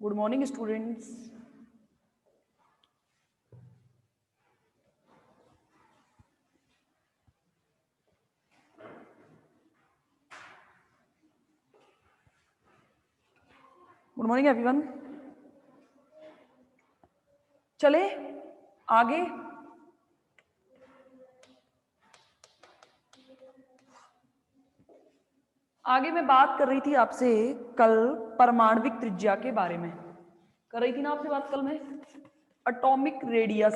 Good morning students. Good morning everyone. चले आगे। आगे मैं बात कर रही थी आपसे कल परमाणविक त्रिज्या के बारे में। कर रही थी ना आपसे बात कल में, एटॉमिक रेडियस।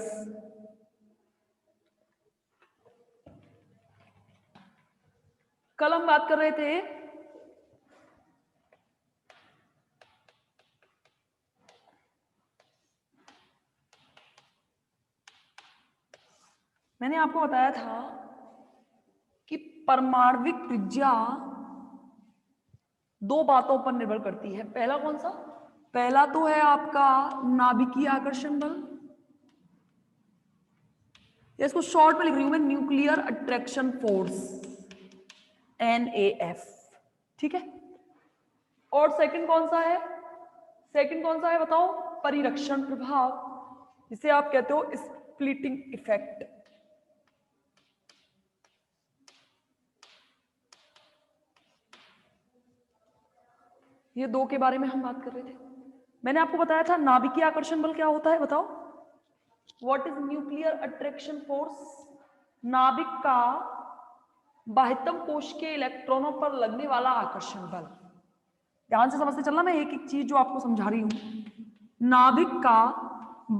कल हम बात कर रहे थे मैंने आपको बताया था कि परमाणविक त्रिज्या दो बातों पर निर्भर करती है। पहला कौन सा? पहला तो है आपका नाभिकीय आकर्षण बल, या इसको शॉर्ट में लिख रही हूं मैं, न्यूक्लियर अट्रैक्शन फोर्स, NAF। ठीक है। और सेकंड कौन सा है? सेकंड कौन सा है बताओ? परिरक्षण प्रभाव, जिसे आप कहते हो स्प्लिटिंग इफेक्ट। ये दो के बारे में हम बात कर रहे थे। मैंने आपको बताया था नाभिकीय आकर्षण बल क्या होता है, बताओ। What is nuclear attraction force? नाभिक का बाह्यतम कोश के इलेक्ट्रॉनों पर लगने वाला आकर्षण बल। ध्यान से समझते चलना, मैं एक एक चीज जो आपको समझा रही हूं। नाभिक का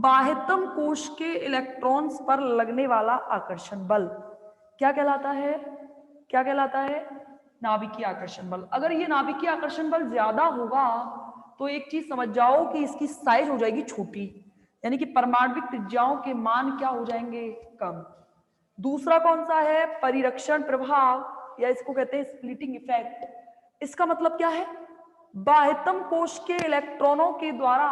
बाह्यतम कोश के इलेक्ट्रॉन्स पर लगने वाला आकर्षण बल क्या कहलाता है? क्या कहलाता है? नाभिकीय आकर्षण बल। अगर ये नाभिकीय आकर्षण बल ज्यादा होगा तो एक चीज समझ जाओ कि इसकी साइज हो जाएगी छोटी, यानी कि परमाणविक त्रिज्याओं के मान क्या हो जाएंगे? कम। दूसरा कौन सा है? परिरक्षण प्रभाव, या इसको कहते हैं स्प्लिटिंग इफेक्ट। इसका मतलब क्या है? बाह्यतम कोश के इलेक्ट्रॉनों के द्वारा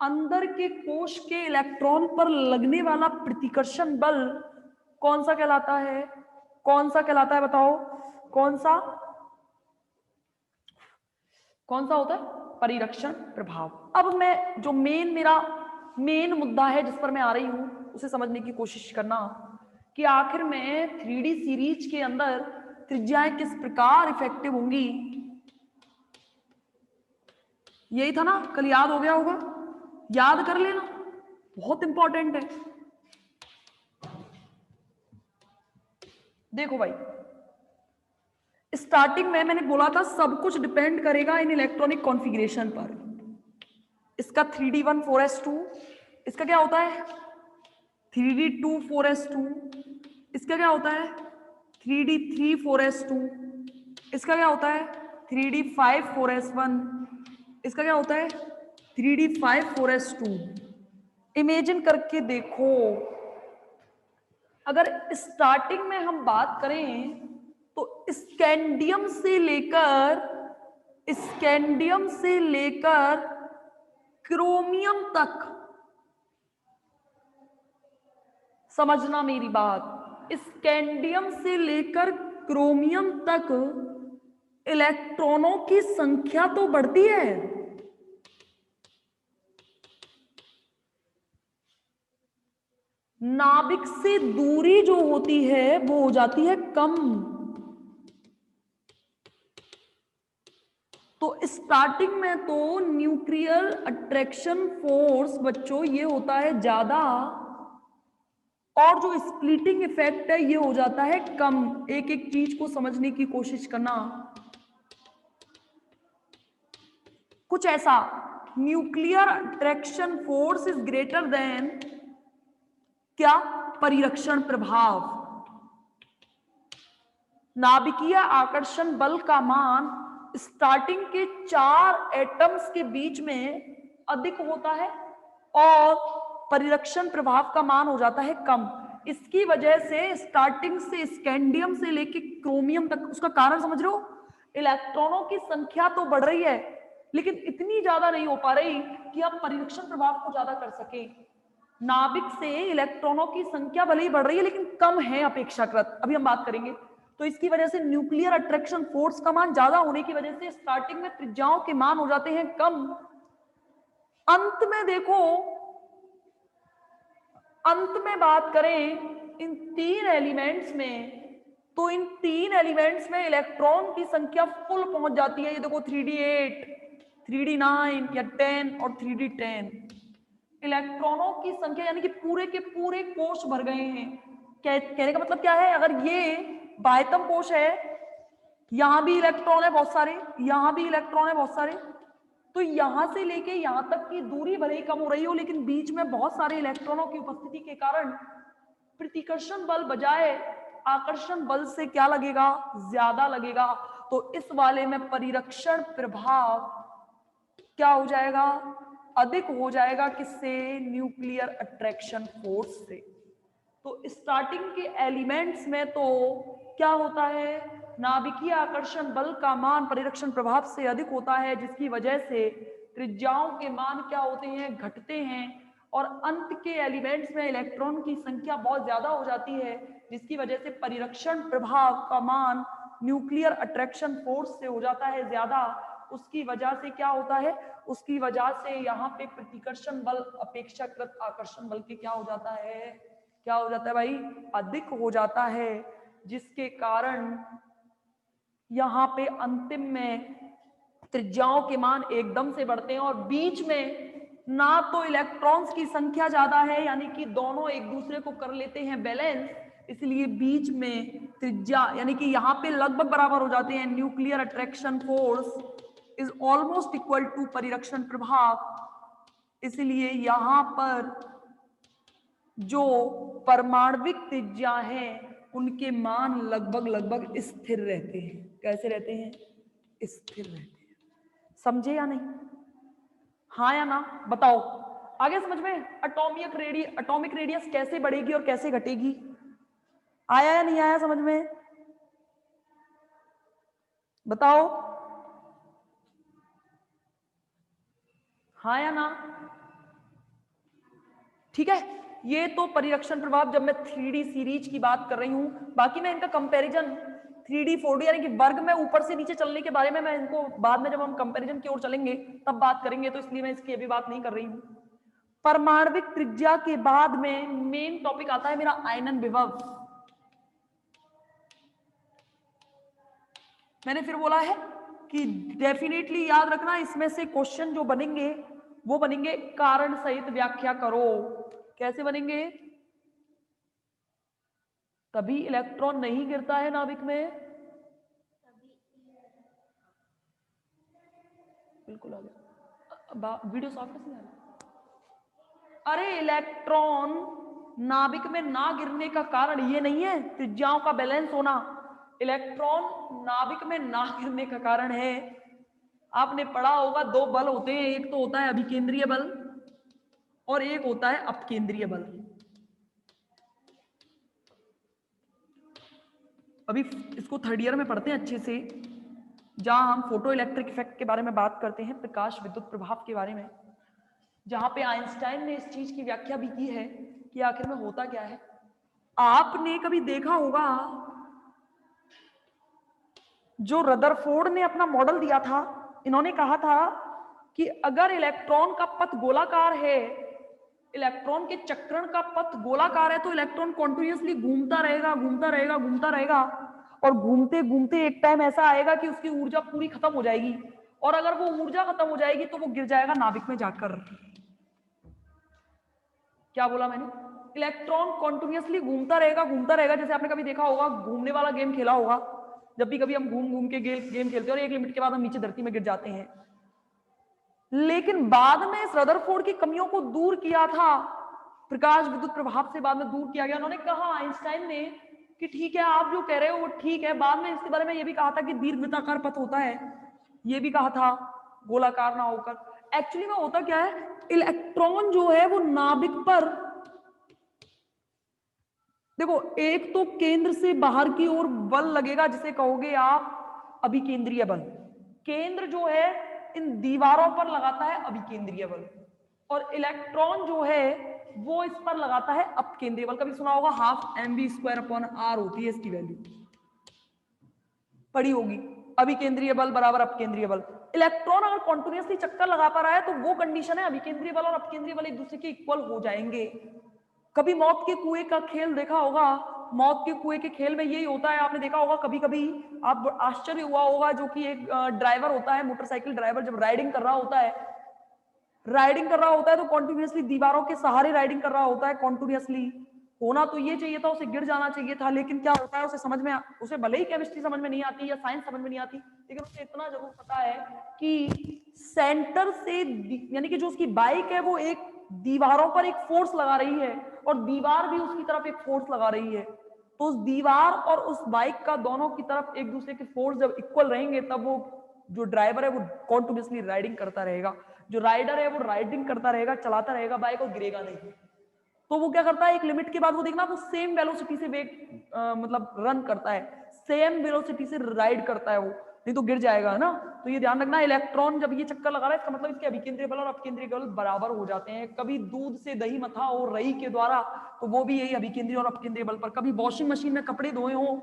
अंदर के कोश के इलेक्ट्रॉन पर लगने वाला प्रतिकर्षण बल कौन सा कहलाता है? कौन सा कहलाता है बताओ? कौन सा? कौन सा होता है? परिरक्षण प्रभाव। अब मैं जो मेरा मेन मुद्दा है जिस पर मैं आ रही हूं उसे समझने की कोशिश करना कि आखिर में 3D सीरीज के अंदर त्रिज्याएं किस प्रकार इफेक्टिव होंगी। यही था ना, कल याद हो गया होगा, याद कर लेना, बहुत इंपॉर्टेंट है। देखो भाई, स्टार्टिंग में मैंने बोला था सब कुछ डिपेंड करेगा इन इलेक्ट्रॉनिक कॉन्फ़िगरेशन पर। इसका 3D1 4s2, इसका क्या होता है? 3D2 4s2, इसका क्या होता है? 3D3 4s2, इसका क्या होता है? 3D5 4s1, इसका क्या होता है? 3D5 4s2। इमेजिन करके देखो, अगर स्टार्टिंग में हम बात करें तो स्कैंडियम से लेकर क्रोमियम तक, समझना मेरी बात, स्कैंडियम से लेकर क्रोमियम तक इलेक्ट्रॉनों की संख्या तो बढ़ती है, नाभिक से दूरी जो होती है वो हो जाती है कम। तो स्टार्टिंग में तो न्यूक्लियर अट्रैक्शन फोर्स बच्चों ये होता है ज्यादा, और जो स्प्लिटिंग इफेक्ट है ये हो जाता है कम। एक एक चीज को समझने की कोशिश करना। कुछ ऐसा, nuclear attraction force is greater than क्या? परिरक्षण प्रभाव। नाभिकीय आकर्षण बल का मान स्टार्टिंग के 4 एटम्स के बीच में अधिक होता है और परिरक्षण प्रभाव का मान हो जाता है कम। इसकी वजह से स्टार्टिंग से स्कैंडियम से लेकर क्रोमियम तक, उसका कारण समझ रहे हो? इलेक्ट्रॉनों की संख्या तो बढ़ रही है लेकिन इतनी ज्यादा नहीं हो पा रही कि हम परिरक्षण प्रभाव को ज्यादा कर सके। नाभिक से इलेक्ट्रॉनों की संख्या भले ही बढ़ रही है लेकिन कम है अपेक्षाकृत, अभी हम बात करेंगे। तो इसकी वजह से न्यूक्लियर अट्रैक्शन फोर्स का मान ज्यादा होने की वजह से स्टार्टिंग में त्रिज्याओं के मान हो जाते हैं कम, अंत में देखो, अंत में बात करें इन तीन एलिमेंट्स में, तो इन तीन एलिमेंट्स में इलेक्ट्रॉन की संख्या फुल पहुंच जाती है। ये देखो 3d8, 3d9 या 10 और 3d10 इलेक्ट्रॉनों की संख्या, यानी कि पूरे के पूरे कोश भर गए हैं। कहने का मतलब क्या है, अगर ये बाह्यतम कोश है, यहां भी इलेक्ट्रॉन है बहुत सारे, यहां भी इलेक्ट्रॉन है बहुत सारे, तो यहां से लेके यहां तक की दूरी भले ही कम हो रही हो, लेकिन बीच में बहुत सारे इलेक्ट्रॉनों की उपस्थिति के कारण प्रतिकर्षण बल बजाय आकर्षण बल से क्या लगेगा, ज्यादा लगेगा। तो इस वाले में परिरक्षण प्रभाव क्या हो जाएगा, अधिक हो जाएगा। किससे? न्यूक्लियर अट्रैक्शन फोर्स से। तो स्टार्टिंग के एलिमेंट्स में तो क्या होता है, नाभिकीय आकर्षण बल का मान परिरक्षण प्रभाव से अधिक होता है, जिसकी वजह से त्रिज्याओं के मान क्या होते हैं, घटते हैं। और अंत के एलिमेंट्स में इलेक्ट्रॉन की संख्या बहुत ज्यादा हो जाती है, जिसकी वजह से परिरक्षण प्रभाव का मान न्यूक्लियर अट्रैक्शन फोर्स से हो जाता है ज्यादा। उसकी वजह से क्या होता है, उसकी वजह से यहाँ पे प्रतिकर्षण बल अपेक्षाकृत आकर्षण बल के क्या हो जाता है, क्या हो जाता है भाई, अधिक हो जाता है, जिसके कारण यहाँ पे अंतिम में त्रिज्याओं के मान एकदम से बढ़ते हैं। और बीच में ना तो इलेक्ट्रॉन्स की संख्या ज्यादा है, यानी कि दोनों एक दूसरे को कर लेते हैं बैलेंस, इसलिए बीच में त्रिज्या यानी कि यहाँ पे लगभग बराबर हो जाते हैं। Nuclear attraction force is almost equal to परिरक्षण प्रभाव, इसलिए यहां पर जो परमाणविक त्रिज्या हैं उनके मान लगभग स्थिर रहते हैं। कैसे रहते हैं? स्थिर रहते हैं। समझे या नहीं? हाँ या ना बताओ। आगे समझ में, अटोमिक रेडियस कैसे बढ़ेगी और कैसे घटेगी, आया या नहीं आया समझ में? बताओ हाँ या ना। ठीक है, ये तो परिरक्षण प्रभाव जब मैं 3D सीरीज की बात कर रही हूं। बाकी मैं इनका कंपैरिजन 3D 4D यानी कि वर्ग में ऊपर से नीचे चलने के बारे में मैं इनको बाद में जब हम कंपैरिजन की ओर चलेंगे तब बात करेंगे, तो इसलिए मैं इसकी अभी बात नहीं कर रही हूं। परमाणविक त्रिज्या के बाद में मेन टॉपिक आता है मेरा आयनन विभव। मैंने फिर बोला है कि डेफिनेटली याद रखना, इसमें से क्वेश्चन जो बनेंगे वो बनेंगे कारण सहित व्याख्या करो। कैसे बनेंगे? तभी इलेक्ट्रॉन नहीं गिरता है नाभिक में। बिल्कुल आ गया, वीडियो सॉफ्ट नहीं आ रहा। अरे इलेक्ट्रॉन नाभिक में ना गिरने का कारण ये नहीं है त्रिज्याओं का बैलेंस होना, इलेक्ट्रॉन नाभिक में ना गिरने का कारण है, आपने पढ़ा होगा दो बल होते हैं, एक तो होता है अभिकेंद्रीय बल और एक होता है अपकेंद्रीय बल। अभी इसको थर्ड ईयर में पढ़ते हैं अच्छे से, जहां हम फोटो इलेक्ट्रिक इफेक्ट के बारे में बात करते हैं, प्रकाश विद्युत प्रभाव के बारे में, जहां पे आइंस्टाइन ने इस चीज की व्याख्या भी की है कि आखिर में होता क्या है। आपने कभी देखा होगा जो रदरफोर्ड ने अपना मॉडल दिया था, इन्होंने कहा था कि अगर इलेक्ट्रॉन का पथ गोलाकार है, इलेक्ट्रॉन के चक्रण का पथ गोलाकार है, तो इलेक्ट्रॉन कॉन्टिन्यूअसली घूमता रहेगा घूमता रहेगा घूमता रहेगा, और घूमते घूमते एक टाइम ऐसा आएगा कि उसकी ऊर्जा पूरी खत्म हो जाएगी, और अगर वो ऊर्जा खत्म हो जाएगी तो वो गिर जाएगा नाभिक में जाकर। क्या बोला मैंने? इलेक्ट्रॉन कॉन्टिन्यूअसली घूमता रहेगा। जैसे आपने कभी देखा होगा, घूमने वाला गेम खेला होगा, जब भी कभी हम घूम घूम के गेम खेलते हैं और एक लिमिट के बाद हम नीचे धरती में गिर जाते हैं। लेकिन बाद में इस रदरफोर्ड की कमियों को दूर किया था, प्रकाश विद्युत प्रभाव से बाद में दूर किया गया। उन्होंने कहा आइंस्टाइन ने कि ठीक है आप जो कह रहे हो वो ठीक है, बाद में इसके बारे में ये भी कहा था कि दीर्घवृत्ताकार पथ होता है, ये भी कहा था, गोलाकार ना होकर। एक्चुअली में होता क्या है, इलेक्ट्रॉन जो है वो नाभिक पर, देखो एक तो केंद्र से बाहर की ओर बल लगेगा जिसे कहोगे आप अभिकेंद्रीय बल, केंद्र जो है इन दीवारों पर लगाता है अभिकेंद्रीय बल, और इलेक्ट्रॉन जो है वो इस पर लगाता है अपकेंद्रीय बल। कभी सुना होगा 12mv²/r होती है इसकी वैल्यू, पढ़ी होगी, अभिकेंद्रीय बल बराबर अपकेंद्रीय बल। इलेक्ट्रॉन अगर कॉन्टिन्यूसली चक्कर लगा पा रहा है तो वो कंडीशन है अभिकेंद्रीय बल और अपकेंद्रीय बल एक दूसरे के इक्वल हो जाएंगे। कभी मौत के कुएं का खेल देखा होगा, मौत के कुएं के खेल में यही होता है, आपने देखा होगा कभी कभी, आप आश्चर्य हुआ होगा, जो कि एक ड्राइवर होता है, मोटरसाइकिल ड्राइवर, जब राइडिंग कर रहा होता है तो कॉन्टिन्यूसली दीवारों के सहारे राइडिंग कर रहा होता है, कॉन्टिन्यूसली होना तो ये चाहिए था, उसे गिर जाना चाहिए था, लेकिन क्या होता है उसे भले ही केमिस्ट्री समझ में नहीं आती या साइंस समझ में नहीं आती, लेकिन उसे इतना जरूर पता है कि सेंटर से यानी कि जो उसकी बाइक है वो एक दीवारों पर एक फोर्स लगा रही है और दीवार भी उसकी तरफ एक फोर्स लगा रही है, तो उस दीवार और उस बाइक का दोनों की तरफ एक दूसरे के फोर्स जब इक्वल रहेंगे तब वो जो ड्राइवर है वो कॉन्टिन्यूसली राइडिंग करता रहेगा, जो राइडर है वो राइडिंग करता रहेगा, चलाता रहेगा बाइक और गिरेगा नहीं। तो वो क्या करता है, एक लिमिट के बाद वो देखना वो सेम वेलोसिटी से मतलब रन करता है, सेम वेलोसिटी से राइड करता है वो, नहीं तो गिर जाएगा, है ना। तो ये ध्यान रखना, इलेक्ट्रॉन जब ये चक्कर लगा रहा है इसका मतलब इसके अभिकेंद्रीय बल और अपकेंद्रीय बल बराबर हो जाते हैं। कभी दूध से दही मथा हो रई के द्वारा तो वो भी यही अभिकेंद्रीय और अपकेंद्रीय बल पर, कभी वॉशिंग मशीन में कपड़े धोए हो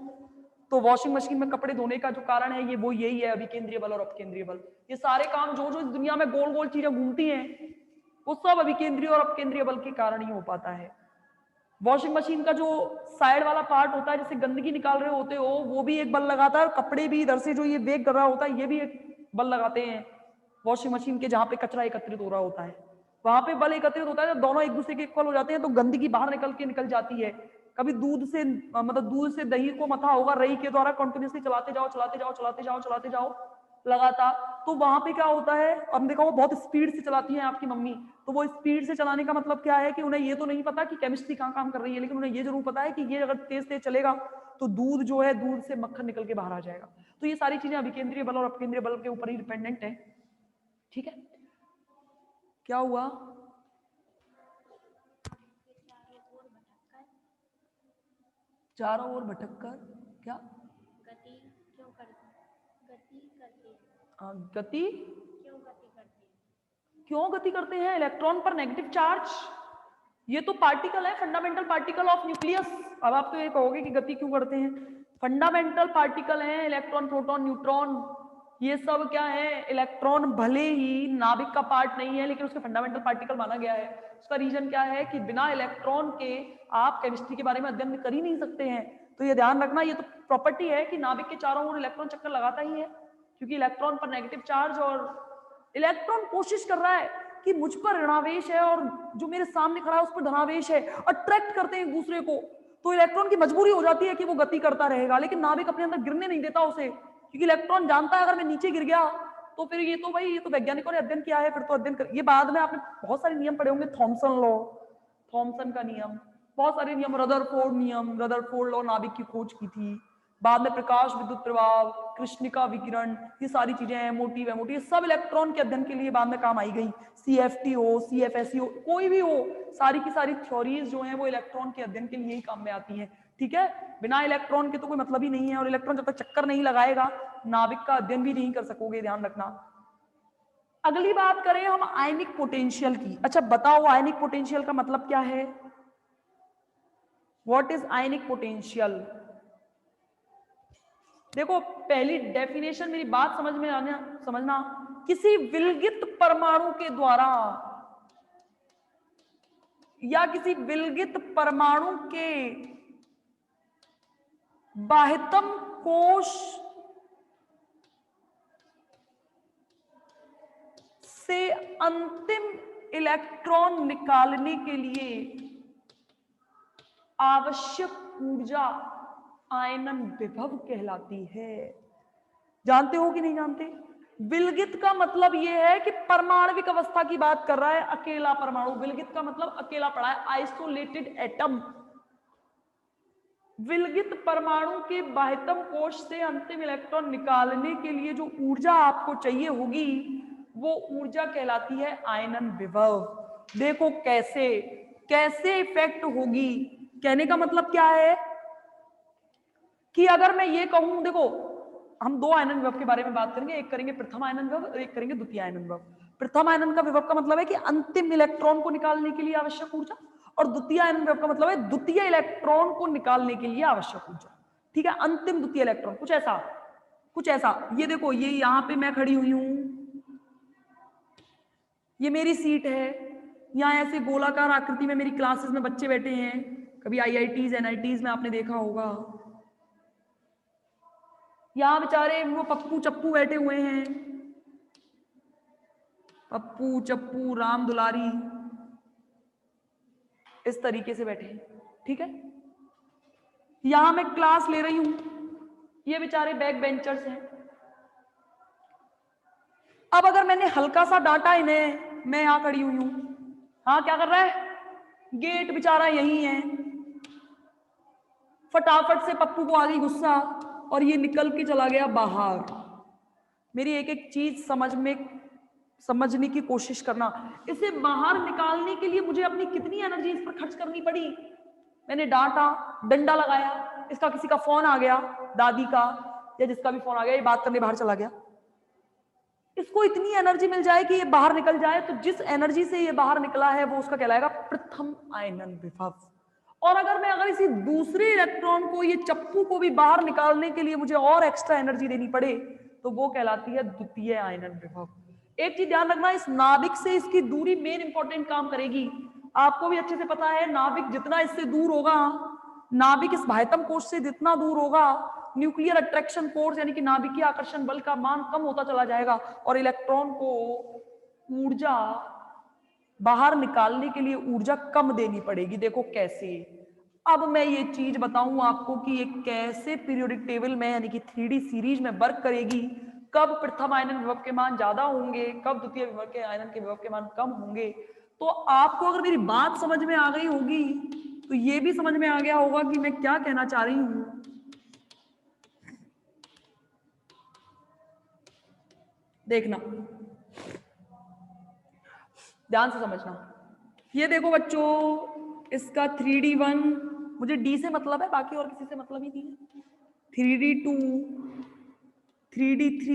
तो वॉशिंग मशीन में कपड़े धोने का जो कारण है ये वो यही है, अभिकेंद्रीय बल और अपकेंद्रीय बल। ये सारे काम जो जो इस दुनिया में गोल गोल चीजें घूमती हैं वो सब अभिकेंद्रीय और अपकेंद्रीय बल के कारण ही हो पाता है। वॉशिंग मशीन का जो साइड वाला पार्ट होता है जिससे गंदगी निकाल रहे होते हो वो भी एक बल लगाता है, और कपड़े भी इधर से जो ये वेग कर रहा होता है ये भी एक बल लगाते हैं वॉशिंग मशीन के, जहां पे कचरा एकत्रित हो रहा होता है वहां पे बल एकत्रित होता है। जब दोनों एक दूसरे के इक्वल हो जाते हैं तो गंदगी बाहर निकल जाती है। कभी दूध से दही को मथा होगा रई के द्वारा, कंटिन्यूसली चलाते जाओ लगातार, तो वहां पे क्या होता है, अब देखो वो बहुत स्पीड से चलाती है आपकी मम्मी, तो वो स्पीड से चलाने का मतलब क्या है कि उन्हें ये तो नहीं पता कि केमिस्ट्री कहाँ काम कर रही है, लेकिन उन्हें ये जरूर पता है कि ये अगर तेज तेज चलेगा तो दूध जो है, दूध से मक्खन निकल के बाहर आ जाएगा। तो ये सारी चीजें अभिकेंद्रीय बल और अपकेंद्रीय बल के ऊपर ही डिपेंडेंट है। ठीक है, क्या हुआ? चारों ओर भटककर क्या गति क्यों करते गति हैं? क्यों गति करते हैं? इलेक्ट्रॉन पर नेगेटिव चार्ज, ये तो पार्टिकल है, फंडामेंटल पार्टिकल ऑफ न्यूक्लियस। अब आप तो ये कहोगे कि गति क्यों करते हैं, फंडामेंटल पार्टिकल हैं इलेक्ट्रॉन, प्रोटॉन, न्यूट्रॉन, ये सब क्या है, इलेक्ट्रॉन भले ही नाभिक का पार्ट नहीं है लेकिन उसके फंडामेंटल पार्टिकल माना गया है। उसका रीजन क्या है कि बिना इलेक्ट्रॉन के आप केमिस्ट्री के बारे में अध्ययन कर ही नहीं सकते हैं। तो ये ध्यान रखना, ये तो प्रॉपर्टी है कि नाभिक के चारों ओर इलेक्ट्रॉन चक्कर लगाता ही है, क्योंकि इलेक्ट्रॉन पर नेगेटिव चार्ज, और इलेक्ट्रॉन कोशिश कर रहा है कि मुझ पर ऋणावेश है और जो मेरे सामने खड़ा है उस पर धनावेश है, अट्रैक्ट करते हैं एक दूसरे को, तो इलेक्ट्रॉन की मजबूरी हो जाती है कि वो गति करता रहेगा, लेकिन नाभिक अपने अंदर गिरने नहीं देता उसे, क्योंकि इलेक्ट्रॉन जानता है अगर मैं नीचे गिर गया तो फिर ये तो भाई, ये तो वैज्ञानिकों ने अध्ययन किया है, फिर तो अध्ययन कर, ये बाद में आपने बहुत सारे नियम पढ़े होंगे, थॉमसन लॉ, थॉमसन का नियम, बहुत सारे नियम, रदरफोर्ड नियम, रदरफोर्ड लॉ नाभिक की खोज की थी, बाद में प्रकाश विद्युत प्रभाव, कृष्णिका विकिरण, ये सारी चीजें हैं, मोटिव है, मोटिव सब इलेक्ट्रॉन के अध्ययन के लिए बाद में काम आई गई। CFT हो, CFSE हो, कोई भी हो, सारी की सारी थ्योरीज जो हैं वो इलेक्ट्रॉन के अध्ययन के लिए ही काम में आती हैं। ठीक है, बिना इलेक्ट्रॉन के तो कोई मतलब ही नहीं है, और इलेक्ट्रॉन जब तक चक्कर नहीं लगाएगा नाभिक का अध्ययन भी नहीं कर सकोगे, ध्यान रखना। अगली बात करें हम आयनिक पोटेंशियल की। अच्छा बताओ आयनिक पोटेंशियल का मतलब क्या है? What is ionic potential? देखो पहली डेफिनेशन, मेरी बात समझ में आना, समझना, किसी विलगित परमाणु के द्वारा या किसी विलगित परमाणु के बाह्यतम कोश से अंतिम इलेक्ट्रॉन निकालने के लिए आवश्यक ऊर्जा आयनन विभव कहलाती है। जानते हो कि नहीं जानते? विलगित का मतलब यह है कि परमाणविक अवस्था की बात कर रहा है, अकेला परमाणु, विलगित का मतलब अकेला पड़ा है, आइसोलेटेड एटम। विलगित परमाणु के बाह्यतम कोश से अंतिम इलेक्ट्रॉन निकालने के लिए जो ऊर्जा आपको चाहिए होगी वो ऊर्जा कहलाती है आयनन विभव। देखो कैसे कैसे इफेक्ट होगी, कहने का मतलब क्या है कि अगर मैं ये कहूं, देखो हम दो आयनन विभव के बारे में बात करेंगे, एक करेंगे प्रथम आयनन विभव और एक करेंगे द्वितीय आयनन विभव। प्रथम आयनन का विभव का मतलब है कि अंतिम इलेक्ट्रॉन को निकालने के लिए आवश्यक ऊर्जा, और द्वितीय आयनन विभव का मतलब है द्वितीय इलेक्ट्रॉन को निकालने के लिए आवश्यक ऊर्जा। ठीक है, अंतिम द्वितीय इलेक्ट्रॉन, कुछ ऐसा ये देखो, ये यहां पे मैं खड़ी हुई हूं, ये मेरी सीट है, यहाँ ऐसे गोलाकार आकृति में मेरी क्लासेस में बच्चे बैठे हैं, कभी आईआईटीज एनआईटीज में आपने देखा होगा। यहाँ बेचारे वो पप्पू चप्पू बैठे हुए हैं, पप्पू चप्पू राम दुलारी इस तरीके से बैठे हैं, ठीक है। यहां मैं क्लास ले रही हूं, ये बेचारे बैक बेंचर्स हैं। अब अगर मैंने हल्का सा डांटा इन्हें, मैं यहां खड़ी हुई हूं, हाँ क्या कर रहा है, गेट बेचारा यही है, फटाफट से पप्पू को आ गई गुस्सा और ये निकल के चला गया बाहर। मेरी एक एक चीज समझने की कोशिश करना, इसे बाहर निकालने के लिए मुझे अपनी कितनी एनर्जी इस पर खर्च करनी पड़ी। मैंने डांटा, डंडा लगाया, इसका किसी का फोन आ गया, दादी का या जिसका भी फोन आ गया, ये बात करने बाहर चला गया, इसको इतनी एनर्जी मिल जाए कि ये बाहर निकल जाए, तो जिस एनर्जी से ये बाहर निकला है वो उसका कहलाएगा प्रथम आयनन विभव। और अगर इसी दूसरे इलेक्ट्रॉन को, ये चप्पू को भी बाहर निकालने के लिए मुझे और एक्स्ट्रा एनर्जी देनी पड़े, तो वो कहलाती है द्वितीय आयनन विभव। एक चीज ध्यान रखना, इस नाभिक से इसकी दूरी मेन इंपॉर्टेंट काम करेगी। आपको भी अच्छे से पता है, नाभिक जितना इससे दूर होगा, नाभिक इस बाह्यतम कोश से जितना दूर होगा, न्यूक्लियर अट्रैक्शन फोर्स यानी कि नाभिकीय आकर्षण बल का मान कम होता चला जाएगा और इलेक्ट्रॉन को ऊर्जा बाहर निकालने के लिए ऊर्जा कम देनी पड़ेगी। देखो कैसे, अब मैं ये चीज बताऊं आपको कि ये कैसे पीरियोडिक टेबल में यानी कि 3D सीरीज में वर्क करेगी, कब प्रथम आयनन विभव के मान ज्यादा होंगे, कब द्वितीय विभव के आयनन के विभव के मान कम होंगे। तो आपको अगर मेरी बात समझ में आ गई होगी तो ये भी समझ में आ गया होगा कि मैं क्या कहना चाह रही हूं। देखना, ध्यान से समझना। ये देखो बच्चों, इसका 3D1, मुझे D से मतलब है, बाकी और किसी से मतलब ही नहीं है। 3D2, 3D3,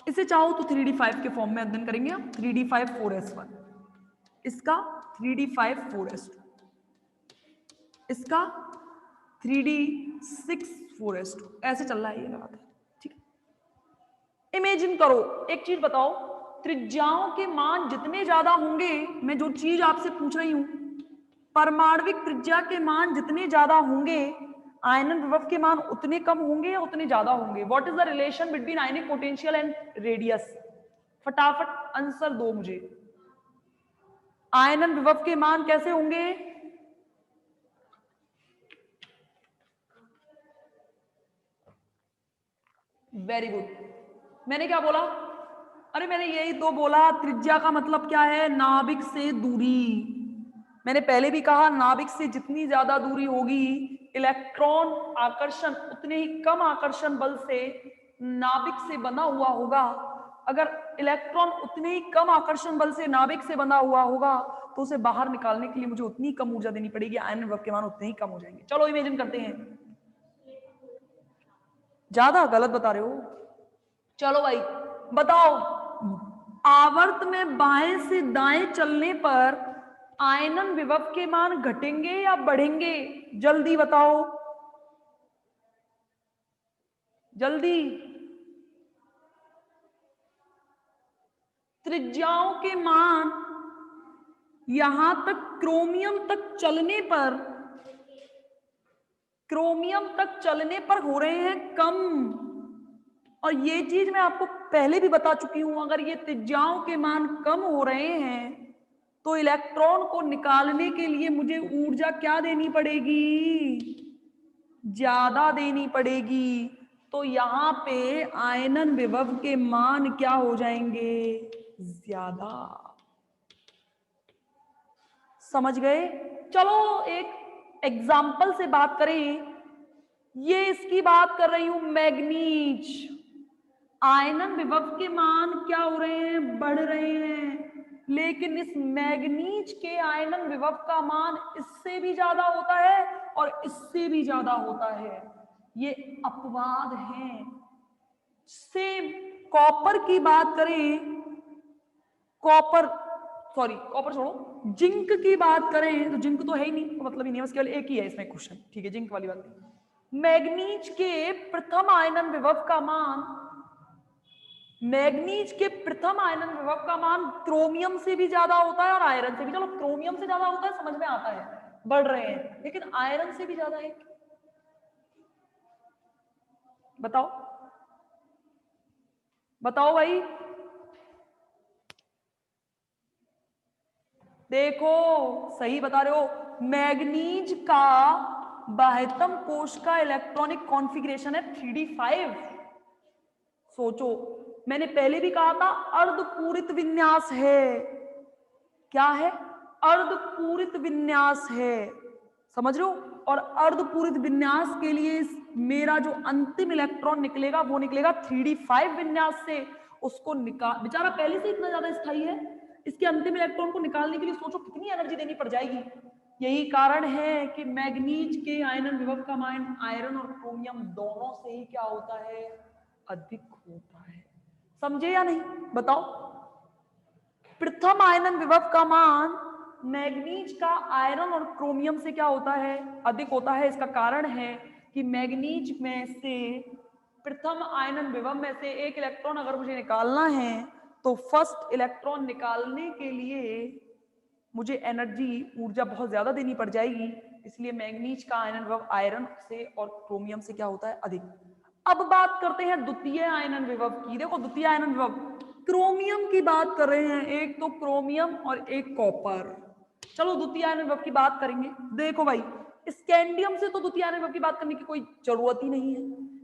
इसे चाहो तो 3D5 के फॉर्म में अध्ययन करेंगे हम। 3D5 4s1, इसका 3D5 4s2, इसका 3D6 4s2, ऐसे चल रहा है ये लगातार, ठीक है। इमेजिन करो, एक चीज बताओ, त्रिज्याओं के मान जितने ज्यादा होंगे, मैं जो चीज आपसे पूछ रही हूं, परमाणविक त्रिज्या के मान जितने ज्यादा होंगे, आयनन विभव के मान उतने कम होंगे या उतने ज्यादा होंगे? What is the relation between ionic potential and radius? फटाफट आंसर दो मुझे। आयनन विभव के मान कैसे होंगे? Very good. मैंने क्या बोला? अरे मैंने यही तो बोला, त्रिज्या का मतलब क्या है? नाभिक से दूरी। मैंने पहले भी कहा, नाभिक से जितनी ज्यादा दूरी होगी, इलेक्ट्रॉन आकर्षण उतने ही कम आकर्षण बल से नाभिक से बना हुआ होगा। अगर इलेक्ट्रॉन उतने ही कम आकर्षण बल से नाभिक से बना हुआ होगा, तो उसे बाहर निकालने के लिए मुझे उतनी कम ऊर्जा देनी पड़ेगी, आयनन विभव के मान उतने ही कम हो जाएंगे। चलो इमेजिन करते हैं। ज्यादा गलत बता रहे हो। चलो भाई बताओ, आवर्त में बाएं से दाएं चलने पर आयनन विभव के मान घटेंगे या बढ़ेंगे? जल्दी बताओ, जल्दी। त्रिज्याओं के मान यहां तक क्रोमियम तक चलने पर हो रहे हैं कम। और ये चीज मैं आपको पहले भी बता चुकी हूं, अगर ये त्रिज्याओं के मान कम हो रहे हैं तो इलेक्ट्रॉन को निकालने के लिए मुझे ऊर्जा क्या देनी पड़ेगी? ज्यादा देनी पड़ेगी। तो यहां पे आयनन विभव के मान क्या हो जाएंगे? ज्यादा। समझ गए? चलो एक एग्जाम्पल से बात करें। ये इसकी बात कर रही हूं, मैग्नीज। आयनन विभव के मान क्या हो रहे हैं? बढ़ रहे हैं, लेकिन इस मैग्नीज के आयनन विभव का मान इससे भी ज्यादा होता है और इससे भी ज्यादा होता है। ये अपवाद हैं। सेम कॉपर की बात करें, कॉपर छोड़ो, जिंक की बात करें तो जिंक तो है ही नहीं, तो मतलब ही नहीं, बस केवल एक ही है इसमें क्वेश्चन, ठीक है, जिंक वाली बात नहीं। मैग्नीज के प्रथम आयनन विभव का मान मैग्नीज के प्रथम आयनन विभव का मान क्रोमियम से भी ज्यादा होता है और आयरन से भी। चलो क्रोमियम से ज्यादा होता है समझ में आता है, बढ़ रहे हैं, लेकिन आयरन से भी ज्यादा है, बताओ बताओ भाई। देखो सही बता रहे हो, मैग्नीज का बाह्यतम कोश का इलेक्ट्रॉनिक कॉन्फ़िगरेशन है 3d5। सोचो, मैंने पहले भी कहा था अर्धपूरित विन्यास है। क्या है? अर्धपूरित विन्यास है, समझ रहे हो? और अर्धपूरित विन्यास के लिए मेरा जो अंतिम इलेक्ट्रॉन निकलेगा वो निकलेगा 3d5 विन्यास से। उसको निकाल, बेचारा पहले से इतना ज्यादा स्थायी है, इसके अंतिम इलेक्ट्रॉन को निकालने के लिए सोचो कितनी एनर्जी देनी पड़ जाएगी। यही कारण है कि मैग्नीज के आयनन विभव का मान आयरन और क्रोमियम दोनों से ही क्या होता है? अधिक होता है। समझे या नहीं? बताओ। प्रथम आयनन विभव का मान मैग्नीज का आयरन और क्रोमियम से क्या होता है? अधिक होता है। इसका कारण है कि मैग्नीज में से प्रथम आयनन विभव में से एक इलेक्ट्रॉन अगर मुझे निकालना है तो फर्स्ट इलेक्ट्रॉन निकालने के लिए मुझे एनर्जी, ऊर्जा बहुत ज्यादा देनी पड़ जाएगी। इसलिए मैग्नीज का आयनन विभव आयरन से और क्रोमियम से क्या होता है? अधिक। अब बात करते हैं द्वितीय आयनन विभव की। देखो द्वितीय आयनन विभव, क्रोमियम की बात कर रहे हैं, एक तो क्रोमियम और एक कॉपर। चलो द्वितीय आयनन विभव की बात करेंगे। देखो भाई, स्कैंडियम से तो द्वितीय आयनन विभव की बात करने की कोई जरूरत ही नहीं है,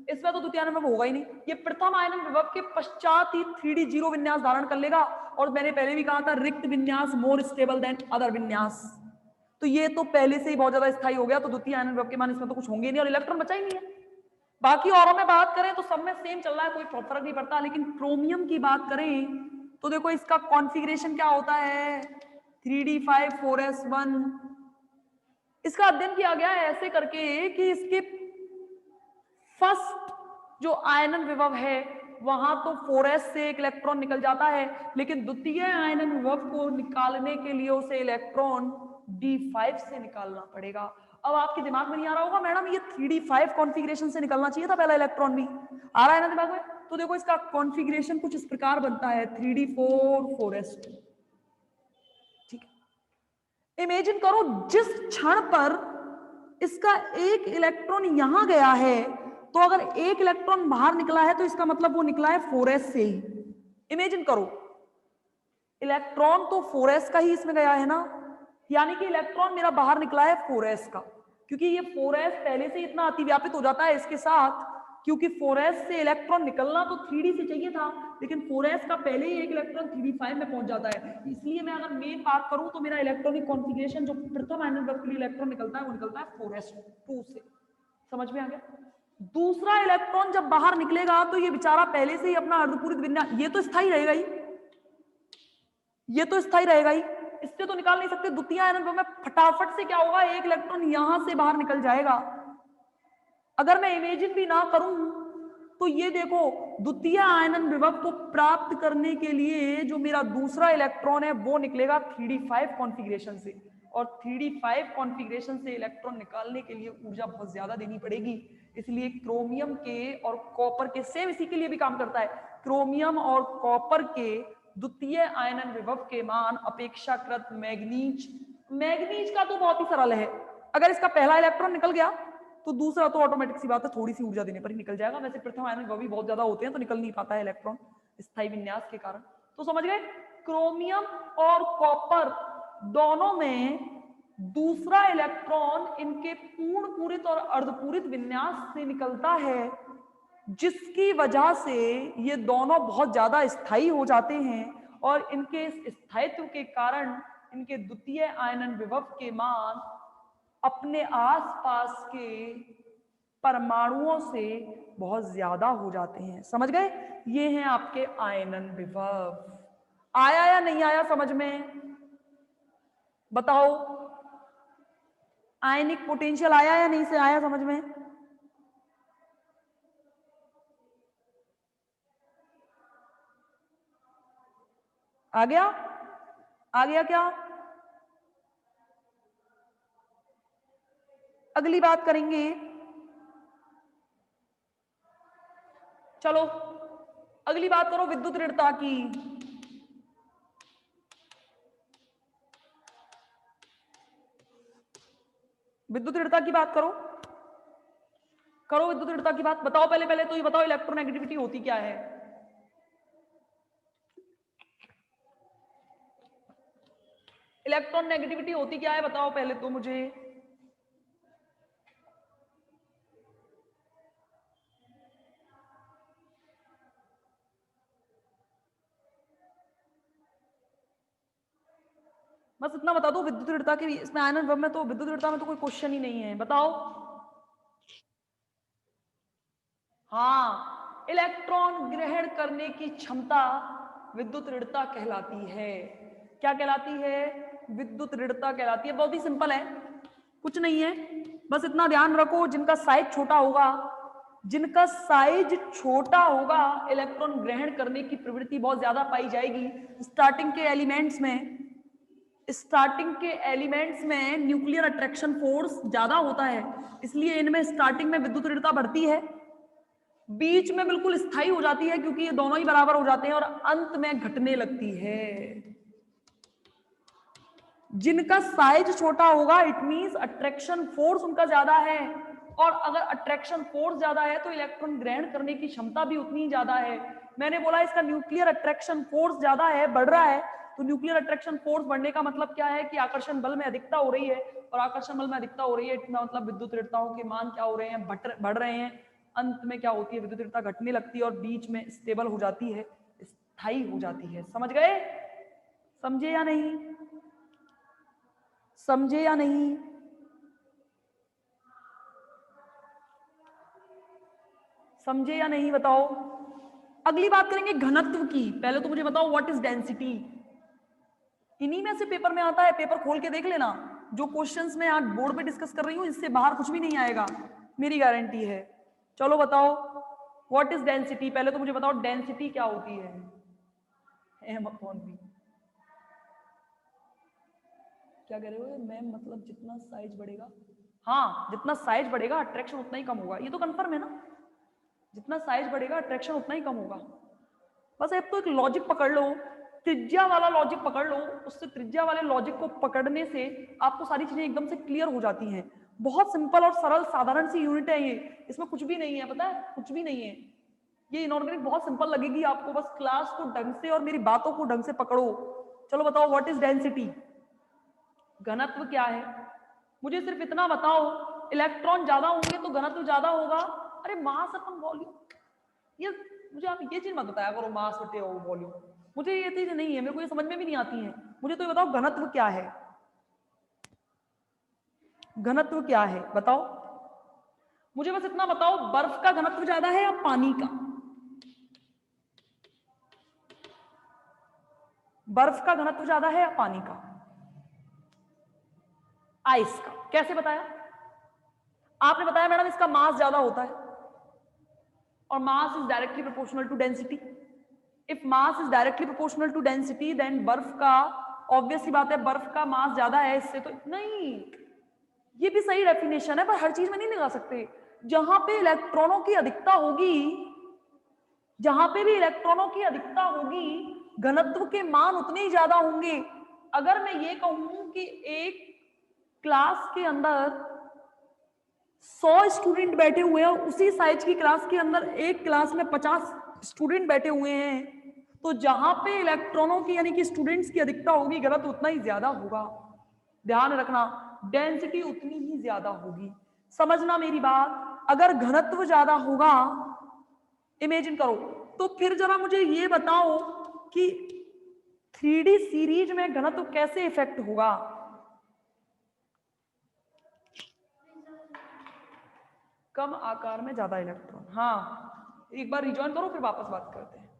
इसमें तो द्वितीय आयनन विभव होगा ही नहीं। ये प्रथम आयनन विभव के पश्चात ही 3d0 विन्यास धारण कर लेगा। और मैंने पहले भी कहा था रिक्त विन्यास मोर स्टेबल देन अदर विन्यास। तो ये तो पहले से ही बहुत ज्यादा स्थायी हो गया, तो द्वितीय आयनन विभव के मान इसमें तो कुछ होंगे नहीं और इलेक्ट्रॉन बचा ही नहीं है। बाकी औरों में बात करें तो सब में सेम चल रहा है, कोई फर्क नहीं पड़ता। लेकिन क्रोमियम की बात करें तो देखो इसका कॉन्फ़िगरेशन क्या होता है? 3d5 4s1। इसका अध्ययन किया गया है ऐसे करके कि इसके फर्स्ट जो आयनन विभव है वहां तो 4s से एक इलेक्ट्रॉन निकल जाता है, लेकिन द्वितीय आयनन विभव को निकालने के लिए उसे इलेक्ट्रॉन d5 से निकालना पड़ेगा। अब आपके दिमाग में नहीं आ रहा होगा मैडम ये 3d5 कॉन्फ़िगरेशन से निकलना चाहिए था पहला इलेक्ट्रॉन भी, आ रहा है ना दिमाग में? तो देखो इसका कॉन्फ़िगरेशन कुछ इस प्रकार बनता है 3d4 4s2। ठीक है, इमेजिन करो जिस क्षण पर इसका एक इलेक्ट्रॉन यहां गया है, तो अगर एक इलेक्ट्रॉन बाहर निकला है तो इसका मतलब वो निकला है 4s से ही। इमेजिन करो, इलेक्ट्रॉन तो 4s का ही इसमें गया है ना, यानी कि इलेक्ट्रॉन मेरा बाहर निकला है 4s का, क्योंकि ये 4s पहले से इतना अतिव्यापित हो जाता है इसके साथ, क्योंकि 4s से इलेक्ट्रॉन निकलना तो 3d से चाहिए था, लेकिन 4s का पहले ही एक इलेक्ट्रॉन 3d5 में पहुंच जाता है। इसलिए मैं अगर मेन बात करूं तो मेरा इलेक्ट्रॉनिक कॉन्फ़िगरेशन जो प्रथम आयनन विभव के लिए इलेक्ट्रॉन निकलता है वो निकलता है 4s2 से। समझ में आ गया? दूसरा इलेक्ट्रॉन जब बाहर निकलेगा तो ये बेचारा पहले से ही अपना अर्धपूरित विन्यास, ये तो स्थायी रहेगा ही, ये तो स्थायी रहेगा ही, इससे तो निकाल नहीं सकते। द्वितीय आयनन विभव में फटाफट से क्या होगा, एक इलेक्ट्रॉन यहां से बाहर निकल जाएगा। अगर मैं इमेजिन भी ना करूं तो ये देखो, द्वितीय आयनन विभव को प्राप्त करने के लिए जो मेरा दूसरा इलेक्ट्रॉन है वो निकलेगा 3d5 कॉन्फ़िगरेशन से, और 3d5 कॉन्फ़िगरेशन से इलेक्ट्रॉन निकालने के लिए ऊर्जा बहुत ज्यादा देनी पड़ेगी। इसलिए क्रोमियम के और कॉपर के, सेम इसी के लिए भी काम करता है, क्रोमियम और कॉपर के द्वितीय आयनन विभव के मान अपेक्षाकृत मैग्नीज, मैग्नीज का तो बहुत ही सरल है, अगर इसका पहला इलेक्ट्रॉन निकल गया तो दूसरा तो ऑटोमेटिक सी बात है, थोड़ी सी ऊर्जा देने पर ही निकल जाएगा। वैसे प्रथम आयनन विभव भी बहुत ज्यादा होते हैं तो निकल नहीं पाता है इलेक्ट्रॉन स्थायी विन्यास के कारण। तो समझ गए, क्रोमियम और कॉपर दोनों में दूसरा इलेक्ट्रॉन इनके पूर्ण पूरित और अर्धपूरित विन्यास से निकलता है, जिसकी वजह से ये दोनों बहुत ज्यादा स्थायी हो जाते हैं, और इनके इस स्थायित्व के कारण इनके द्वितीय आयनन विभव के मान अपने आसपास के परमाणुओं से बहुत ज्यादा हो जाते हैं। समझ गए? ये हैं आपके आयनन विभव। आया या नहीं आया समझ में? बताओ, आयनिक पोटेंशियल आया या नहीं से आया समझ में? आ गया? आ गया क्या? अगली बात करेंगे, चलो अगली बात करो विद्युत ऋणता की। विद्युत ऋणता की बात करो, करो विद्युत ऋणता की बात। बताओ पहले पहले तो ये बताओ इलेक्ट्रोनेगेटिविटी होती क्या है। इलेक्ट्रॉन नेगेटिविटी होती क्या है बताओ पहले तो मुझे। बस इतना बता दो विद्युत ऋणता के इसमें आयन विभव में, तो विद्युत ऋणता में तो कोई क्वेश्चन ही नहीं है, बताओ। हाँ, इलेक्ट्रॉन ग्रहण करने की क्षमता विद्युत ऋणता कहलाती है। क्या कहलाती है? विद्युत ऋणता कहलाती है। बहुत ही सिंपल है, कुछ नहीं है, बस इतना ध्यान रखो जिनका साइज छोटा होगा, जिनका साइज छोटा होगा इलेक्ट्रॉन ग्रहण करने की प्रवृत्ति बहुत ज्यादा पाई जाएगी। स्टार्टिंग के एलिमेंट्स में न्यूक्लियर अट्रैक्शन फोर्स ज्यादा होता है, इसलिए इनमें स्टार्टिंग में विद्युत ऋणता बढ़ती है, बीच में बिल्कुल स्थायी हो जाती है क्योंकि ये दोनों ही बराबर हो जाते हैं, और अंत में घटने लगती है। जिनका साइज छोटा होगा इट मींस अट्रैक्शन फोर्स उनका ज्यादा है, और अगर अट्रैक्शन फोर्स ज्यादा है तो इलेक्ट्रॉन ग्रहण करने की क्षमता भी उतनी ही ज्यादा है। मैंने बोला इसका न्यूक्लियर अट्रैक्शन फोर्स ज्यादा है, बढ़ रहा है, तो न्यूक्लियर अट्रैक्शन फोर्स बढ़ने का मतलब क्या है कि आकर्षण बल में अधिकता हो रही है, और आकर्षण बल में अधिकता हो रही है इतना मतलब विद्युत ऋणताओं के मान क्या हो रहे हैं? बढ़ रहे हैं। अंत में क्या होती है? विद्युत ऋणता घटने लगती है और बीच में स्टेबल हो जाती है, स्थायी हो जाती है। समझ गए? समझे या नहीं? समझे या नहीं? समझे या नहीं बताओ। अगली बात करेंगे घनत्व की। पहले तो मुझे बताओ व्हाट इज डेंसिटी। इन्हीं में से पेपर में आता है, पेपर खोल के देख लेना। जो क्वेश्चंस मैं आज बोर्ड पे डिस्कस कर रही हूं इससे बाहर कुछ भी नहीं आएगा, मेरी गारंटी है। चलो बताओ व्हाट इज डेंसिटी। पहले तो मुझे बताओ डेंसिटी क्या होती है। m/v। क्या कह रहे हो मैम? मतलब जितना साइज बढ़ेगा, हाँ जितना साइज बढ़ेगा अट्रैक्शन उतना ही कम होगा, ये तो कंफर्म है ना। जितना साइज बढ़ेगा अट्रैक्शन उतना ही कम होगा। बस अब तो एक लॉजिक पकड़ लो, त्रिज्या वाला लॉजिक पकड़ लो, उससे त्रिज्या वाले लॉजिक को पकड़ने से आपको सारी चीजें एकदम से क्लियर हो जाती हैं। बहुत सिंपल और सरल साधारण सी यूनिट है ये, इसमें कुछ भी नहीं है, पता है कुछ भी नहीं है। ये इनऑर्गेनिक बहुत सिंपल लगेगी आपको, बस क्लास को ढंग से और मेरी बातों को ढंग से पकड़ो। चलो बताओ व्हाट इज डेंसिटी। घनत्व क्या है? मुझे सिर्फ इतना बताओ, इलेक्ट्रॉन ज्यादा होंगे तो घनत्व ज्यादा होगा। अरे मास अपन वॉल्यूम, ये मुझे आप ये चीज मत बताया करो मास बटे वॉल्यूम, मुझे ये चीज नहीं है, मेरे को ये समझ में भी नहीं आती है। मुझे तो ये बताओ घनत्व क्या है, घनत्व क्या है बताओ। मुझे बस इतना बताओ बर्फ का घनत्व ज्यादा है या पानी का? बर्फ का घनत्व ज्यादा है या पानी का? आइस का। कैसे बताया? आपने बताया मैडम इसका मास ज्यादा होता है, और mass is directly proportional to density. If mass is directly proportional to density then बर्फ का, ऑब्वियस सी बात है बर्फ का मास ज्यादा है इससे, तो नहीं, ये भी सही डेफिनेशन है पर हर चीज में नहीं लगा सकते। जहां पे इलेक्ट्रॉनों की अधिकता होगी, जहां पे भी इलेक्ट्रॉनों की अधिकता होगी घनत्व के मान उतने ही ज्यादा होंगे। अगर मैं ये कहूं कि एक क्लास के अंदर 100 स्टूडेंट बैठे हुए हैं, उसी साइज की क्लास के अंदर एक क्लास में 50 स्टूडेंट बैठे हुए हैं, तो जहां पे इलेक्ट्रॉनों की यानी कि स्टूडेंट्स की अधिकता होगी घनत्व उतना ही ज्यादा होगा। ध्यान रखना, डेंसिटी उतनी ही ज्यादा होगी। समझना मेरी बात। अगर घनत्व ज्यादा होगा, इमेजिन करो, तो फिर जरा मुझे ये बताओ कि 3D सीरीज में घनत्व कैसे इफेक्ट होगा। कम आकार में ज्यादा इलेक्ट्रॉन। हाँ, एक बार रिजॉइन करो फिर वापस बात करते हैं।